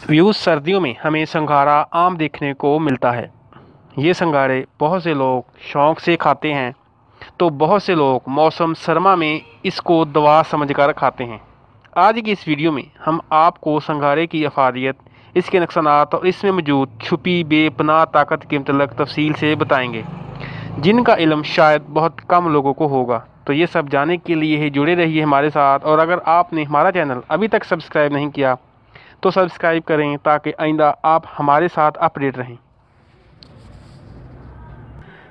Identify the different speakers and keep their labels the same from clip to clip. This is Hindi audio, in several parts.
Speaker 1: व्यूज़ सर्दियों में हमें संघारा आम देखने को मिलता है। ये संघारे बहुत से लोग शौक़ से खाते हैं, तो बहुत से लोग मौसम सरमा में इसको दवा समझकर खाते हैं। आज की इस वीडियो में हम आपको संघारे की अफादियत, इसके नुकसानात और इसमें मौजूद छुपी बेपनाह ताकत के मतलब तफसील से बताएंगे, जिनका इल्म शायद बहुत कम लोगों को होगा। तो ये सब जानने के लिए ही जुड़े रहिए हमारे साथ। और अगर आपने हमारा चैनल अभी तक सब्सक्राइब नहीं किया तो सब्सक्राइब करें ताकि आइंदा आप हमारे साथ अपडेट रहें।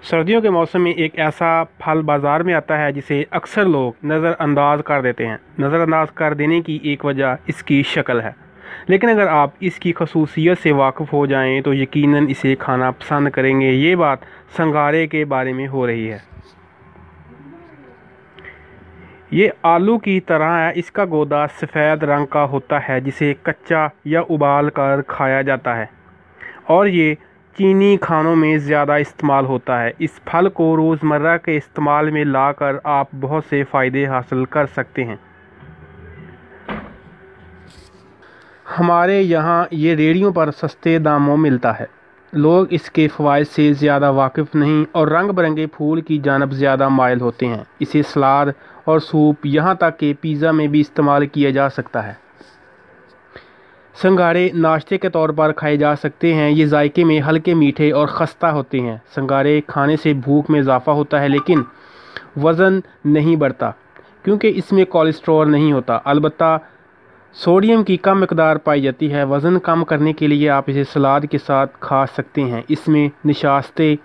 Speaker 1: सर्दियों के मौसम में एक ऐसा फल बाज़ार में आता है जिसे अक्सर लोग नज़रअंदाज कर देते हैं। नज़रअंदाज कर देने की एक वजह इसकी शक्ल है, लेकिन अगर आप इसकी खसूसियत से वाकिफ़ हो जाएं तो यकीनन इसे खाना पसंद करेंगे। ये बात संघारे के बारे में हो रही है। ये आलू की तरह है। इसका गोदा सफ़ेद रंग का होता है जिसे कच्चा या उबाल कर खाया जाता है, और ये चीनी खानों में ज़्यादा इस्तेमाल होता है। इस फल को रोज़मर्रा के इस्तेमाल में लाकर आप बहुत से फ़ायदे हासिल कर सकते हैं। हमारे यहाँ ये रेहड़ियों पर सस्ते दामों मिलता है। लोग इसके फ़वाइद से ज़्यादा वाकिफ़ नहीं और रंग बिरंगे फूल की जानब ज़्यादा माइल होते हैं। इसे सलाद और सूप, यहाँ तक कि पिज़्ज़ा में भी इस्तेमाल किया जा सकता है। संघारे नाश्ते के तौर पर खाए जा सकते हैं। ये जायके में हल्के मीठे और खस्ता होते हैं। संघारे खाने से भूख में इजाफ़ा होता है, लेकिन वज़न नहीं बढ़ता क्योंकि इसमें कोलेस्ट्रॉल नहीं होता। अलबत्ता सोडियम की कम मिकदार पाई जाती है। वज़न कम करने के लिए आप इसे सलाद के साथ खा सकते हैं। इसमें निशास्ते,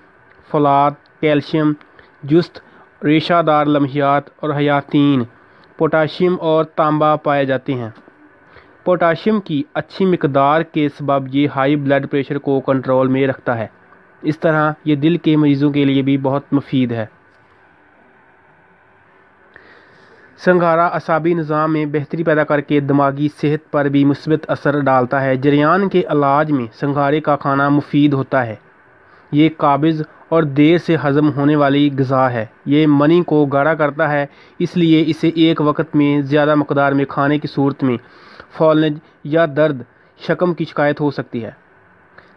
Speaker 1: फलाद, कैल्शियम, जुस्त, रेशादार लम्हियात और हयातीन, पोटाशियम और तांबा पाए जाते हैं। पोटाशियम की अच्छी मिकदार के सबब ये हाई ब्लड प्रेशर को कंट्रोल में रखता है। इस तरह ये दिल के मरीज़ों के लिए भी बहुत मुफीद है। संघारा असाबी निज़ाम में बेहतरी पैदा करके दिमागी सेहत पर भी मुस्बत असर डालता है। जरियान के इलाज में संघारे का खाना मुफीद होता है। ये काबिज़ और देर से हज़म होने वाली ग़िज़ा है। ये मनी को गाढ़ा करता है, इसलिए इसे एक वक्त में ज़्यादा मकदार में खाने की सूरत में फौलज या दर्द शक्म की शिकायत हो सकती है।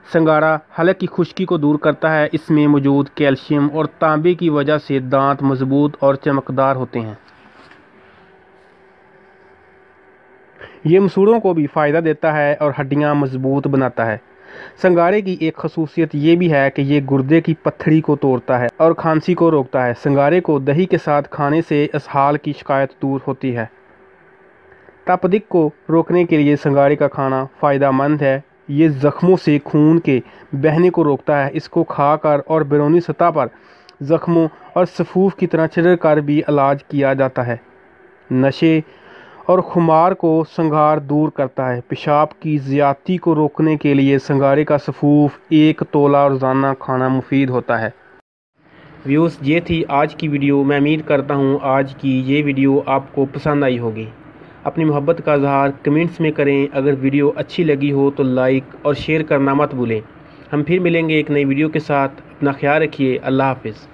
Speaker 1: संघारा हलक की खुश्की को दूर करता है। इसमें मौजूद कैल्शियम और तांबे की वजह से दांत मजबूत और चमकदार होते हैं। ये मसूड़ों को भी फ़ायदा देता है और हड्डियाँ मजबूत बनाता है। संघारे की एक खसूसियत ये भी है कि ये गुर्दे की पत्थरी को तोड़ता है और खांसी को रोकता है। संघारे को दही के साथ खाने से इसहाल की शिकायत दूर होती है। तपदिक को रोकने के लिए संघारे का खाना फ़ायदेमंद है। ये ज़ख्मों से खून के बहने को रोकता है। इसको खाकर और बैरूनी सतह पर ज़ख्मों और सफूफ की तरह छिड़क कर भी इलाज किया जाता है। नशे और खुमार को संघार दूर करता है। पेशाब की ज़्यादती को रोकने के लिए संघारे का सफूफ 1 तोला रोज़ाना खाना मुफीद होता है। व्यूज़, ये थी आज की वीडियो। मैं उम्मीद करता हूँ आज की ये वीडियो आपको पसंद आई होगी। अपनी मोहब्बत का इज़हार कमेंट्स में करें। अगर वीडियो अच्छी लगी हो तो लाइक और शेयर करना मत भूलें। हम फिर मिलेंगे एक नई वीडियो के साथ। अपना ख्याल रखिए। अल्लाह हाफ़िज़।